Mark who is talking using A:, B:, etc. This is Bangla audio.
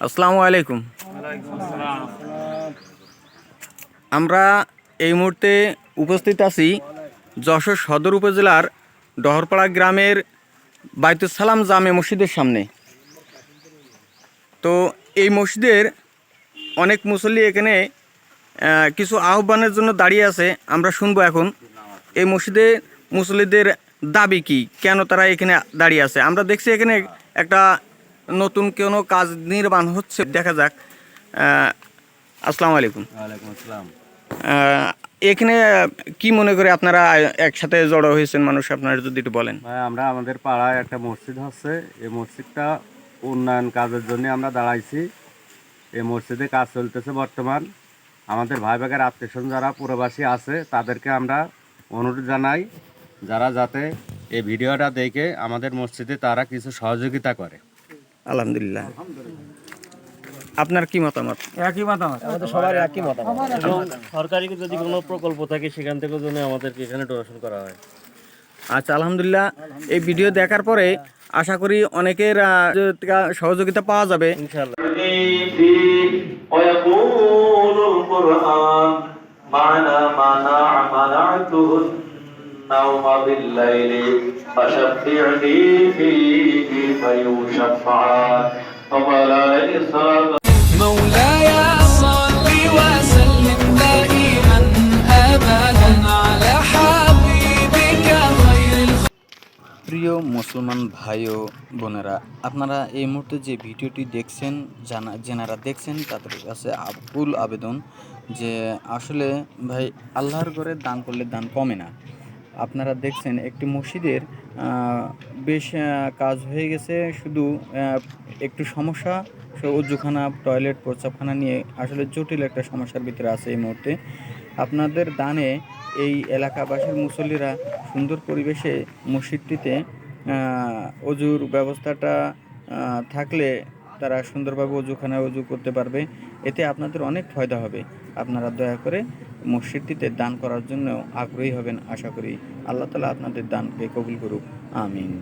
A: আসসালামু আলাইকুম। আমরা এই মুহূর্তে উপস্থিত আছি যশোর সদর উপজেলার ডহরপাড়া গ্রামের বাইতুস সালাম জামে মসজিদের সামনে। তো এই মসজিদের অনেক মুসল্লি এখানে কিছু আহ্বানের জন্য দাঁড়িয়ে আছে। আমরা শুনবো এখন এই মসজিদে মুসল্লিদের দাবি কি, কেন তারা এখানে দাঁড়িয়ে আছে। আমরা দেখছি এখানে একটা নতুন কোনো কাজ নির্মাণ হচ্ছে, দেখা যাক। আসসালামু আলাইকুম।
B: ওয়ালাইকুম আসসালাম।
A: এখানে কি মনে করে আপনারা একসাথে জড়ো হয়েছেন মানুষ, আপনারা যদি একটু বলেন।
B: ভাই, আমরা আমাদের পাড়ায় একটা মসজিদ হচ্ছে, এই মসজিদটা উন্নয়ন কাজের জন্য আমরা দাঁড়াইছি। এই মসজিদে কাজ চলতেছে বর্তমান। আমাদের ভাই ভাগের আত্মীয়স্বজন যারা প্রবাসী আছে তাদেরকে আমরা অনুরোধ জানাই যারা যাতে এই ভিডিওটা দেখে আমাদের মসজিদে তারা কিছু সহযোগিতা করে।
A: আলহামদুলিল্লাহ। আপনার কি মতামত?
C: একই মতামত, আমাদের সবার একই মতামত।
D: সরকারি যদি কোনো প্রকল্প থাকে সেখান থেকে জন্য আমাদেরকে এখানে ডোনেশন করা হয়।
A: আচ্ছা, আলহামদুলিল্লাহ। এই ভিডিও দেখার পরে আশা করি অনেকের সহযোগিতা পাওয়া যাবে
D: ইনশাআল্লাহ।
E: مولاي صل وسلم دائما ابدا على حبيبك خير
A: প্রিয় মুসলমান ভাই ও বোনেরা, আপনারা এই মুহূর্তে যে ভিডিওটি দেখছেন, যেনারা দেখছেন তাদের কাছে আকুল আবেদন যে আসলে ভাই, আল্লাহর ঘরে দান করলে দান কমে না। আপনারা দেখছেন একটি মসজিদের বেশ কাজ হয়ে গেছে, শুধু একটু সমস্যা, অজুখানা, টয়লেট, প্রস্রাবখানা নিয়ে আসলে জটিল একটা সমস্যার ভিতরে আছে এই মুহূর্তে। আপনাদের দানে এই এলাকাবাসীর মুসল্লিরা সুন্দর পরিবেশে মসজিদটিতে অজুর ব্যবস্থাটা থাকলে তারা সুন্দরভাবে অজুখানায় অজু করতে পারবে। এতে আপনাদের অনেক ফায়দা হবে। আপনারা দয়া করে মসজিদটিতে দান করার জন্য আগ্রহী হবেন। আশা করি আল্লাহ তাআলা আপনাদের দানকে কবুল করুক। আমিন।